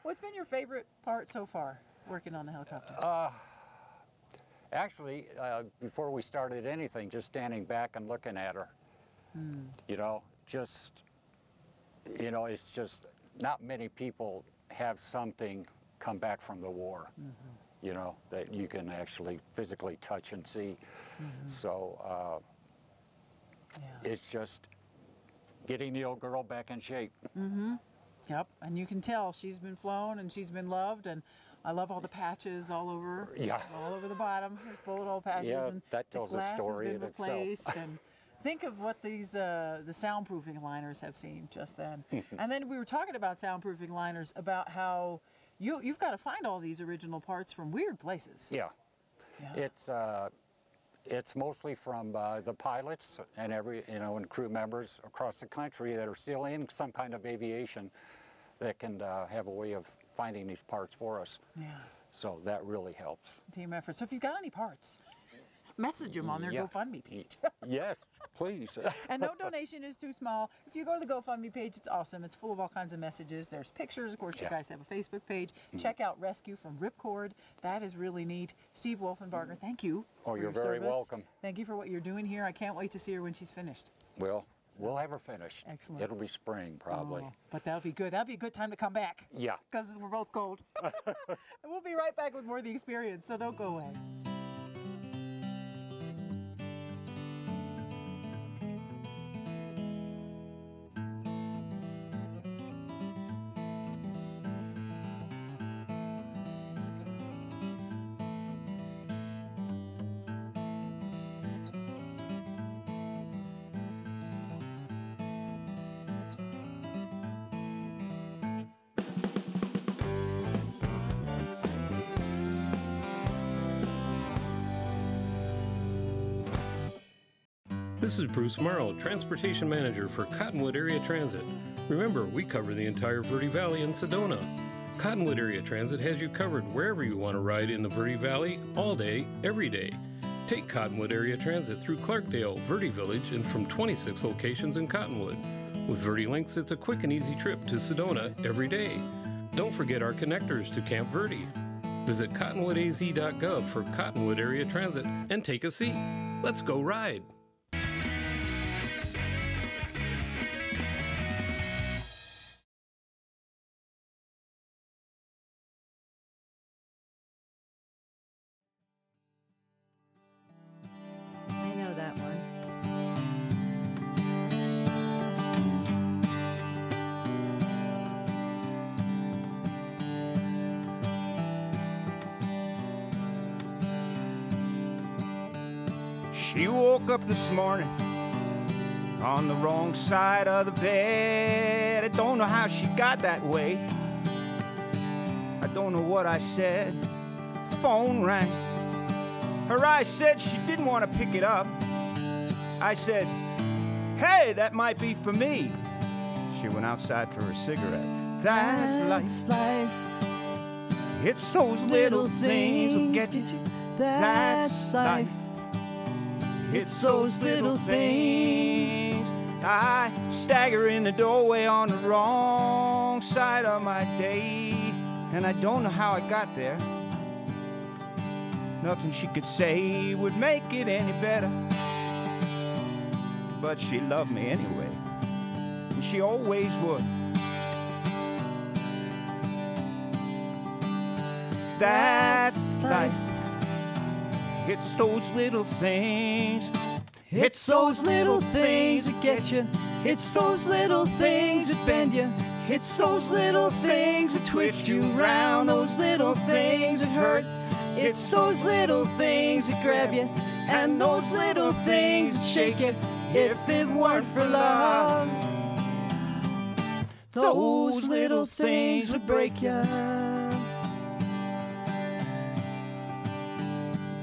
What's been your favorite part so far, working on the helicopter? Actually, before we started anything, just standing back and looking at her. You know, just you know, it's just not many people have something come back from the war, you know, that you can actually physically touch and see. So it's just getting the old girl back in shape. Yep, and you can tell she's been flown and she's been loved, and I love all the patches all over. All over the bottom. There's bullet hole patches, and that tells the a story has been in replaced. itself. And think of what these the soundproofing liners have seen just then. And then we were talking about soundproofing liners, about how you've got to find all these original parts from weird places. It's mostly from the pilots and and crew members across the country that are still in some kind of aviation that can have a way of finding these parts for us. So that really helps. Team effort. So if you've got any parts, message them on their GoFundMe page. Yes, please. And no donation is too small. If you go to the GoFundMe page, it's awesome. It's full of all kinds of messages. There's pictures. Of course, you guys have a Facebook page. Check out Rescue from Ripcord. That is really neat. Steve Wolfenbarger, thank you. Oh, you're very welcome. Thank you for what you're doing here. I can't wait to see her when she's finished. Well, we'll have her finished. Excellent. It'll be spring, probably. Oh, but that'll be good. That'll be a good time to come back. Yeah. Because we're both cold. And we'll be right back with more of the experience, so don't go away. This is Bruce Morrow, Transportation Manager for Cottonwood Area Transit. Remember, we cover the entire Verde Valley and Sedona. Cottonwood Area Transit has you covered wherever you want to ride in the Verde Valley, all day, every day. Take Cottonwood Area Transit through Clarkdale, Verde Village, and from 26 locations in Cottonwood. With Verde Links, it's a quick and easy trip to Sedona every day. Don't forget our connectors to Camp Verde. Visit cottonwoodaz.gov for Cottonwood Area Transit and take a seat. Let's go ride. I know that one. She woke up this morning on the wrong side of the bed. I don't know how she got that way. I don't know what I said. The phone rang. Her eyes said she didn't want to pick it up. I said, hey, that might be for me. She went outside for a cigarette. That's life. It's those little things will get you. That's life. It's those little things. I stagger in the doorway on the wrong side of my day, and I don't know how I got there. Nothing she could say would make it any better. But she loved me anyway, and she always would. That's life. It's those little things. It's those little things that get you. It's those little things that bend you. It's those little things that twist you around. Those little things that hurt. It's those little things that grab you. And those little things that shake you. If it weren't for love, those little things would break you.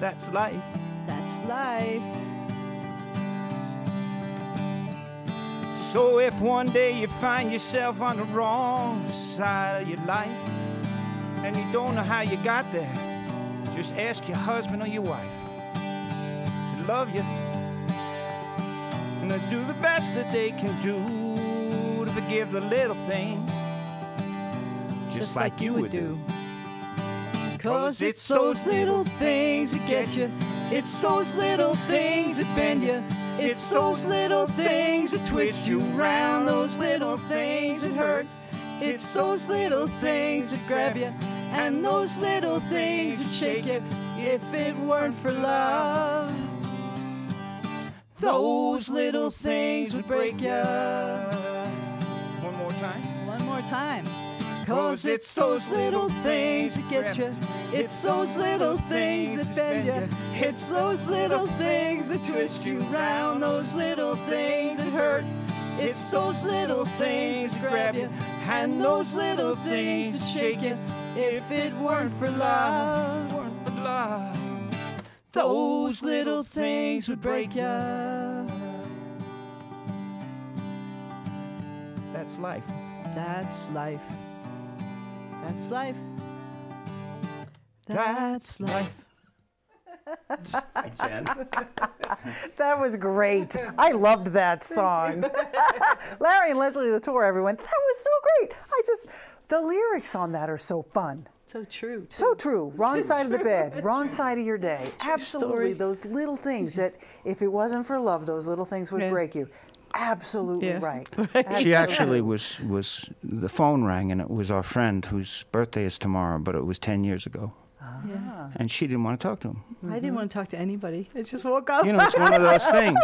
That's life. That's life. So if one day you find yourself on the wrong side of your life and you don't know how you got there, just ask your husband or your wife to love you and to do the best that they can do to forgive the little things, just like you would do. 'Cause it's those little things that get you. It's those little things that bend you. It's those little things that twist you around, those little things that hurt. It's those little things that grab you, and those little things that shake you. If it weren't for love, those little things would break you. One more time. One more time. 'Cause it's those little things that get you. It's those little things that bend you. It's those little things that twist you around, those little things that hurt. It's those little things that grab you, and those little things that shake you. If it weren't for love, those little things would break you. That's life. That's life. That's life. That's life. Hi, Jen. That was great. I loved that song. Larry and Leslie Latour, everyone. That was so great. The lyrics on that are so fun. So true. Too. So true. Wrong side of the bed, wrong side of your day. Absolutely. Story. Those little things that, if it wasn't for love, those little things would break you. Absolutely right. She actually was, the phone rang, and it was our friend whose birthday is tomorrow, but it was 10 years ago. Yeah. And she didn't want to talk to him. I didn't want to talk to anybody. I just woke up. You know, it's one of those things.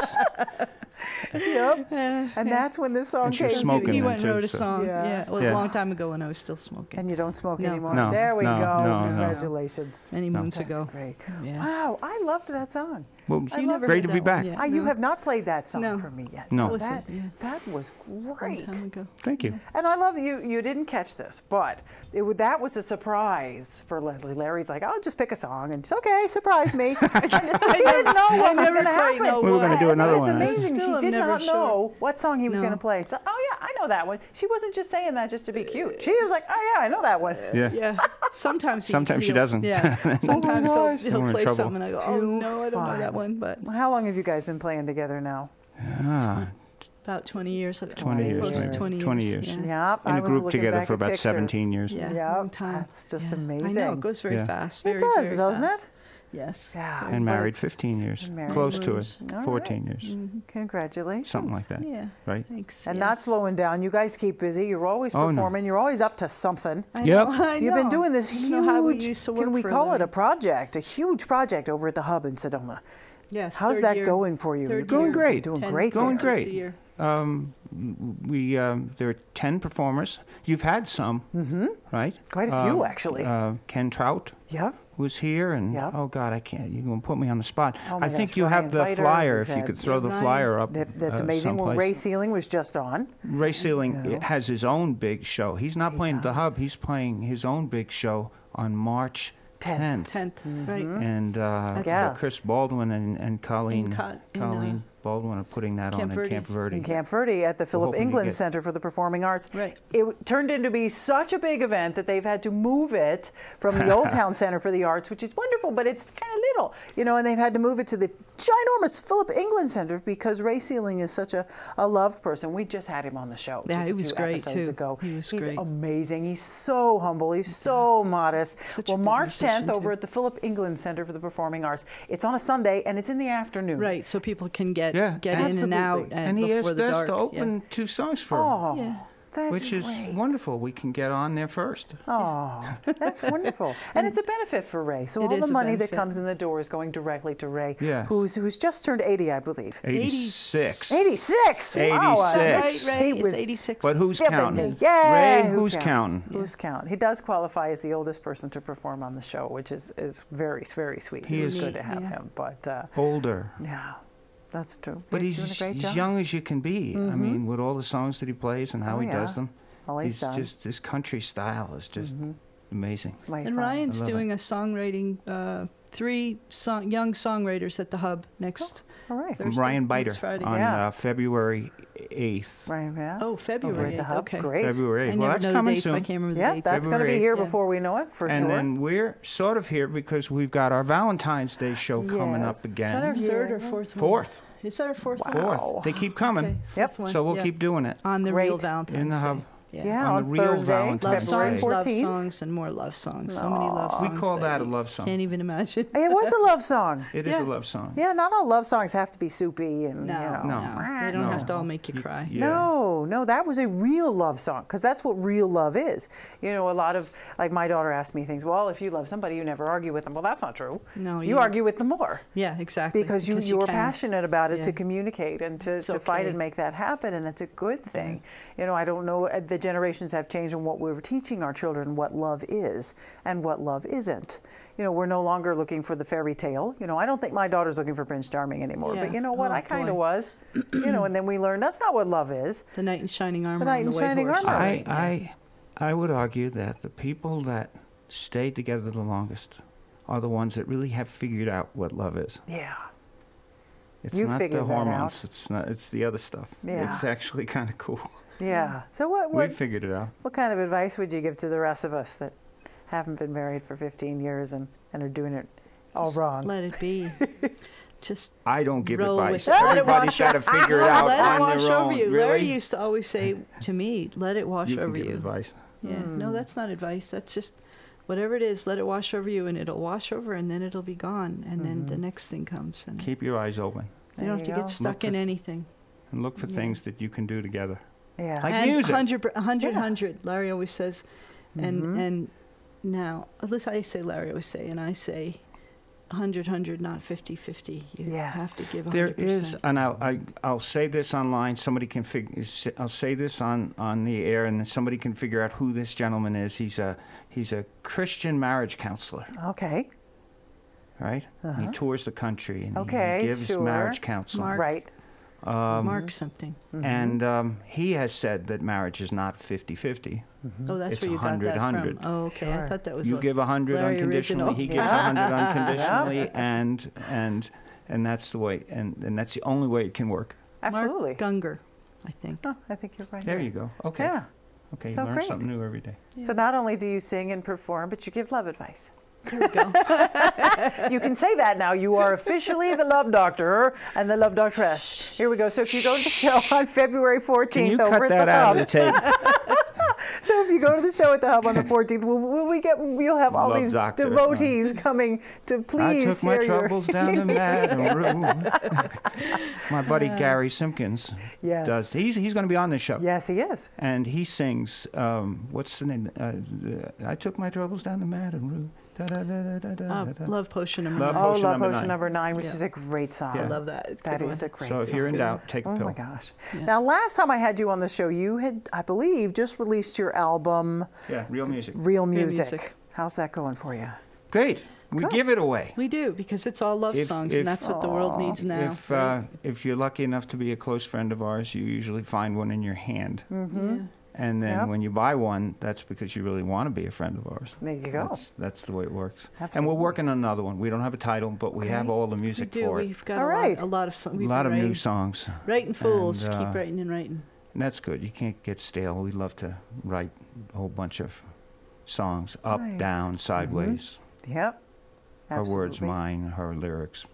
Yep. And that's when this song And she came was smoking to He then, went and too, wrote a so- song. Yeah. Yeah. Well, Yeah. a long time ago when I was still smoking. And you don't smoke No. anymore. No, There we no, go. no, no. Congratulations. Many moons That's ago. great. Yeah. Wow, I loved that song. Well, I love great it. to be back. Yeah. You have not played that song No. for me yet. No. So Listen, that was great. Long time ago. Thank you. And I love you didn't catch this, but that was a surprise for Leslie. Larry's like, I'll just pick a song, and she's okay, surprise me. And so she didn't know what was going to happen. We were going to do another one. It's amazing. Still, She I'm did never not know what song he was No. going to play. So, oh yeah, I know that one. She wasn't just saying that just to be cute. She was like, oh yeah, I know that one. Yeah. Yeah. Sometimes Sometimes she he'll- doesn't. Yeah. Sometimes We're he'll in play trouble. something and I go, oh Too no, I don't know fun. that one. But How long have you guys been playing together now? about 20 years. 20 years, Close to maybe. 20 years. 20 years. Yeah. Yep. In I a was group looking together back for at about pictures. 17 years. Yeah. Yep. Long time. That's just Yeah. amazing. I know. It goes very Yeah. fast. It Very, does, very doesn't fast. it? Yes. Yeah. And But married it's- 15 years. Married. Close to it. All 14 right. years. Congratulations. Something like that. Yeah. Right? Thanks. And not slowing down. You guys keep busy. You're always Oh, no. performing. You're always up to something. I Yep. know, I You've been know. doing this I know how we huge, used to work can we for call it them. a project, a huge project over at the Hub in Sedona. Yes. How's third that year. going for you? Third You're Going year. great. Doing 10 great. Going there. concerts a great. year. There are 10 performers. You've had some, right? Quite a few, actually. Ken Trout Yep. was here, and Yep. oh God, I can't. You're gonna put me on the spot. Oh my I think gosh, you Ryan have the Biter, flyer. we've If you had- could throw the Ryan. flyer up. That's amazing. Well, someplace. Ray Sealing was just on. Ray Sealing Yeah. has his own big show. He's not He playing at the Hub. does. He's playing his own big show on March 10th. 10th. Right. And Yeah. Chris Baldwin and Colleen, In Colleen Baldwin are putting that Camp on in Verde. Camp Verde. In Camp Verde at the Philip hoping to England get- Center for the Performing Arts. Right. It turned into be such a big event that they've had to move it from the Old Town Center for the Arts, which is wonderful, but it's kind of little, and they've had to move it to the ginormous Philip England Center because Ray Sealing is such a loved person. We just had him on the show. Yeah, just he a was few great, episodes too. ago. He was He's great. amazing. He's so humble. He's so modest. Such a Well, good March 10th musician, over too. at the Philip England Center for the Performing Arts. It's on a Sunday and it's in the afternoon. Right. So people can get Yeah, in and out. absolutely. And he before asked the us dark. to open 2 songs for him, Oh, Yeah. that's which is great. wonderful. We can get on there first. Oh, that's wonderful. And it's a benefit for Ray. So It all is the a money that benefit. comes in the door is going directly to Ray, Yes. who's just turned 80, I believe. 86. 86! Wow, 86. Right, Ray He is was 86. But who's skipping counting? me. Yeah, Ray, who who's counts? counting? Who's counting? He does qualify as the oldest person to perform on the show, which is very, very sweet. He It's is- good to have Yeah. him. But Older. yeah, that's true. But doing he's a great job. young as you can be. I mean, with all the songs that he plays and how Oh, he yeah. does them. All he's He's done. just, his country style is just amazing. Mighty And fun. Ryan's I love doing a songwriting, 3 young songwriters at the Hub next All right. Thursday. Ryan next Biter Friday. on Yeah. February 8th. Right, yeah. Oh, Over February at the 8th. Hub. Okay. Great. February I 8th. never Well, that's know the coming dates, so I soon. can't remember the Yeah, dates. that's going to be February here 8th. before we know it, for And sure. then we're sort of here because we've got our Valentine's Day show coming up Yes. Is that our again. third or Yeah. fourth one? Fourth. Is that our fourth one? Wow. Fourth. They keep coming. Okay, Yep. fourth one. So we'll Yeah. keep doing it On the Great. real Valentine's in the Day. Hub. Yeah, on the real Thursday, Valentine's February Day. Love 14th. songs and more love songs. So many love songs. We call that a love song. Can't even imagine. It was a love song. It is a love song. Yeah, not all love songs have to be soupy and No, you know. they don't have to all make you cry. No, that was a real love song because that's what real love is. You know, a lot of, like my daughter asked me things, well, if you love somebody, you never argue with them. Well, that's not true. No, you argue with them more. Yeah, exactly. Because you're passionate about it to communicate and to fight and make that happen, and that's a good thing. You know, I don't know, the generations have changed in what we're teaching our children what love is and what love isn't. You know, we're no longer looking for the fairy tale. You know, I don't think my daughter's looking for Prince Charming anymore, but you know what, I kind of was. You know, and then we learned that's not what love is. The knight in shining armor. The knight in shining armor. I would argue that the people that stay together the longest are the ones that really have figured out what love is. Yeah. It's not the hormones. It's not. It's the other stuff. Yeah. It's actually kind of cool. Yeah. So we figured it out. What kind of advice would you give to the rest of us that haven't been married for 15 years and are doing it all wrong? Let it be. Just I don't give advice. Let Everybody's got to figure it out on their own. Let it wash over you. Really? Larry used to always say to me, "Let it wash over you." You can give advice. Yeah. No, that's not advice. That's just whatever it is. Let it wash over you, and it'll wash over, and then it'll be gone, and then the next thing comes. And keep your eyes open. You don't have to get stuck in anything. And look for things that you can do together. Yeah. Like and music. 100. Larry always says, and now, at least I say Larry always say, and I say 100, not 50-50. You have to give 100%. There is, and I'll say this online. Somebody can I'll say this on the air, and somebody can figure out who this gentleman is. He's a Christian marriage counselor. Okay. Right? He tours the country and he gives marriage counseling. Right. Mark something. And he has said that marriage is not 50-50. Oh, that's it's where you 100, got that 100. from. Oh, okay. I thought that was you give 100 Larry unconditionally. original. He gives 100 unconditionally, and that's the way, and that's the only way it can work. Absolutely. Mark Gungor, I think. Oh, I think you're right. There you go. Okay. Yeah. Okay, you So learn great. something new every day. Yeah. So not only do you sing and perform, but you give love advice. There we go. You can say that now. You are officially the love doctor and the love doctress. Here we go. So if you go to the show on February 14th Can you over cut at that the out Hub. of the tape? So if you go to the show at the Hub on the 14th, we'll have all Love these doctor. devotees coming to please I took my share troubles down the Madden Road. My buddy Gary Simpkins does. He's going to be on this show. Yes, he is. And he sings. What's the name? I took my troubles down the Madden Road. Love Potion number 9. Love Potion number 9, which is a great song. I love that. It's That good is one. a great So song. if you're in doubt, take a pill. Oh my gosh. Now, last time I had you on the show, you had, I believe, just released your album. Yeah, Real Music. Real Music. Music. How's that going for you? Great. We give it away. We do, because it's all love songs, and that's what the world needs now. If you're lucky enough to be a close friend of ours, you usually find one in your hand. Mm-hmm. Yeah. And then when you buy one, that's because you really want to be a friend of ours. There you go. That's the way it works. Absolutely. And we're working on another one. We don't have a title, but we have all the music We do. for it. We've got a lot of songs. A lot of new songs. Writing fools. And, Keep writing and writing. And that's good. You can't get stale. We love to write a whole bunch of songs, up, down, sideways. Yep. Her words, Absolutely. mine. Her lyrics,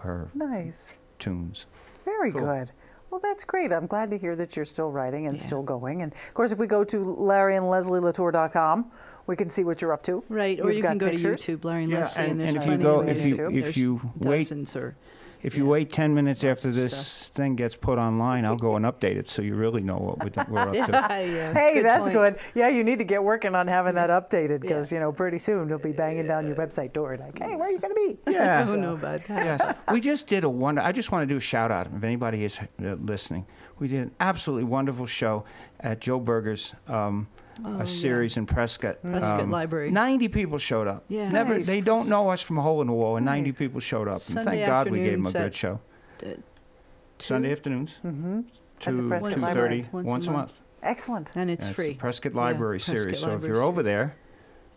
her Nice. tunes. Very Cool. good. Well, that's great. I'm glad to hear that you're still writing and still going. And of course, if we go to LarryandLeslieLatour.com, we can see what you're up to. Right, or You've you got can go pictures. to YouTube, Larry and Leslie, and there's and if plenty you go, of if ways you to. if you There's wait, dozens or if you wait 10 minutes after this thing gets put online, I'll go and update it so you really know what we're up to. Hey, Good that's point. good. Yeah, you need to get working on having that updated because, you know, pretty soon they'll be banging down your website door like, hey, where are you going to be? Yeah. I don't know about that. Yes. We just did I just want to do a shout out if anybody is listening. We did an absolutely wonderful show at Joe Berger's a series in Prescott. Prescott Library. 90 people showed up. Yeah. Never, Nice. They don't know us from a hole in the wall, and 90 Nice. people showed up. And Sunday thank God we gave them a afternoons good show. at Sunday afternoons. Mm-hmm. At the 2 Prescott 2:30 Library. once a month. Excellent. And it's That's free. the Prescott Yeah, Library Prescott series. So if Library you're over series. there,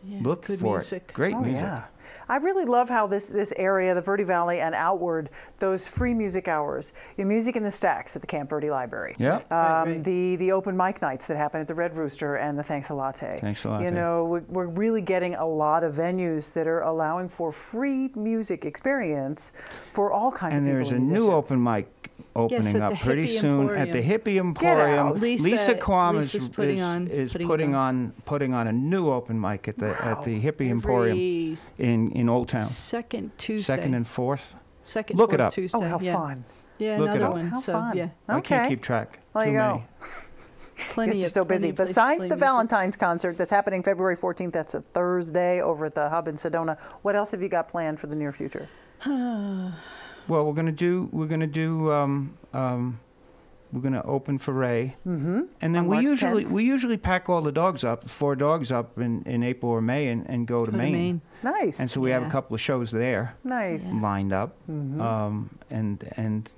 Yeah, look good for music. it. Great Oh, music. yeah. I really love how this area, the Verde Valley and outward, those free music hours, your music in the stacks at the Camp Verde Library. Yeah. Right. The open mic nights that happen at the Red Rooster and the Thanks a Latte. Thanks a Latte. You know, we're really getting a lot of venues that are allowing for free music experience for all kinds of people. And there's a new open mic opening up pretty soon at the Hippie Emporium. Lisa Quam is putting on a new open mic at the Hippie Emporium in Old Town. Second Tuesday. Second and fourth. Second. Look it fourth up. Tuesday. Oh, how fun! Yeah, Look another it up. one. How so, fun! Yeah. I can't keep track. There you go. Plenty you're so busy. Besides the Valentine's concert that's happening February 14th, that's a Thursday over at the Hub in Sedona. What else have you got planned for the near future? Well, we're gonna open for Ray, and then we usually pack all the dogs up, 4 dogs up in April or May, and go to Maine. Nice. And so we have a couple of shows there. Nice. Lined up, and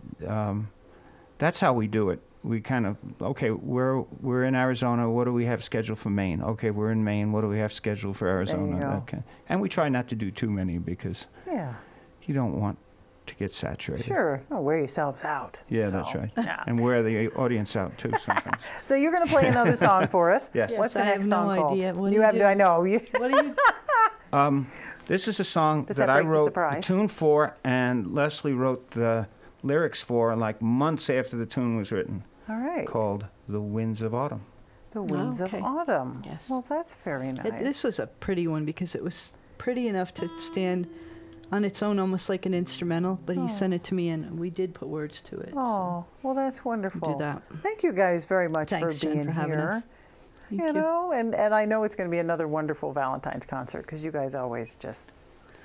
that's how we do it. We kind of we're in Arizona. What do we have scheduled for Maine? Okay, we're in Maine. What do we have scheduled for Arizona? Okay, and we try not to do too many because you don't want to get saturated. Sure. Oh, wear yourselves out. Yeah, that's right. And wear the audience out too sometimes. So you're going to play another song for us. Yes. What's the next song called? Idea. What you have no idea. I know. What do you? This is a song that I wrote the tune for, and Leslie wrote the lyrics for like months after the tune was written. All right. Called "The Winds of Autumn." The Winds of Autumn. Yes. Well, that's very nice. This was a pretty one because it was pretty enough to stand on its own, almost like an instrumental, but he sent it to me and we did put words to it. Oh, well, that's wonderful. Do that. Thank you guys very much for being for having here. us. You know, and I know it's going to be another wonderful Valentine's concert because you guys always just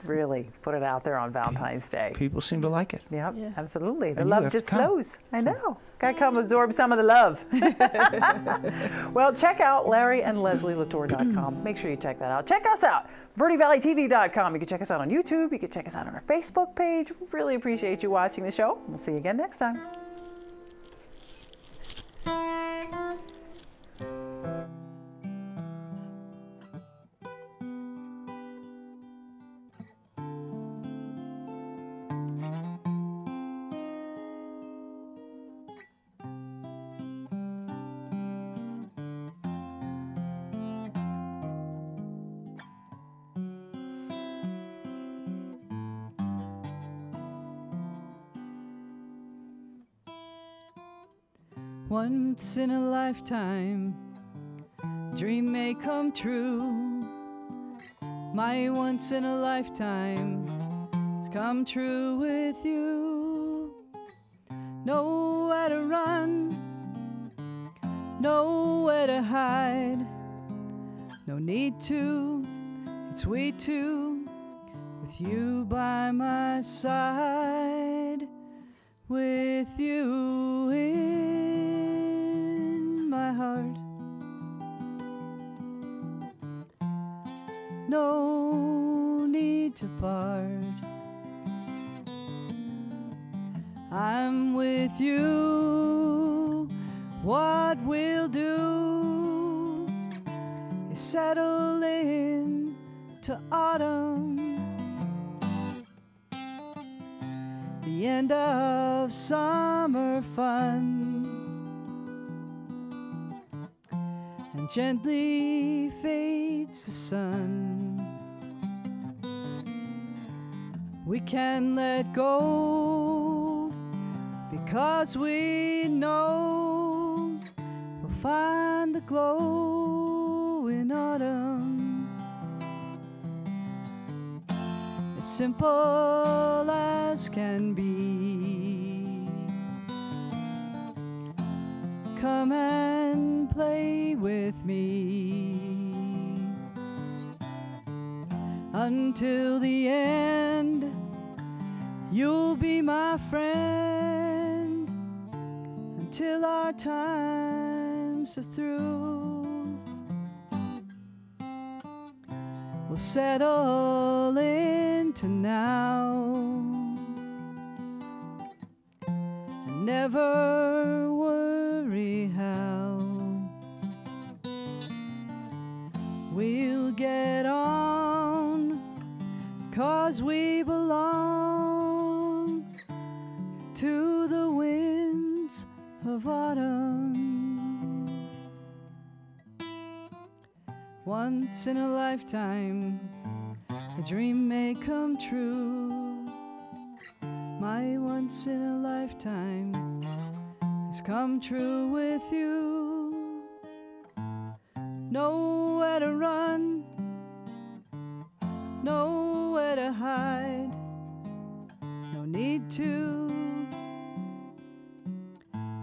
really put it out there on Valentine's Day. People seem to like it. Yep, absolutely. The And love you have just to come. flows. I know. Gotta come absorb some of the love. Well, check out LarryandLeslieLatour.com. Make sure you check that out. Check us out. VerdeValleyTV.com. You can check us out on YouTube. You can check us out on our Facebook page. Really appreciate you watching the show. We'll see you again next time. Once in a lifetime, dream may come true. My once in a lifetime has come true with you. Nowhere to run, nowhere to hide. No need to, it's we two, with you by my side, with you in my heart. No need to part. I'm with you. What we'll do is settle in to autumn, the end of summer fun, and gently fades the sun. We can let go because we know we'll find the glow in autumn. As simple as can be. Come and play with me until the end. You'll be my friend until our times are through. We'll settle into now and never worry how. We'll get on 'cause we belong to the winds of autumn. Once in a lifetime, a dream may come true. My once in a lifetime has come true with you. Nowhere to run, nowhere to hide, no need to.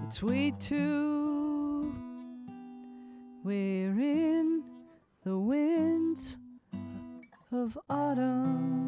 It's we two, we're in the winds of autumn.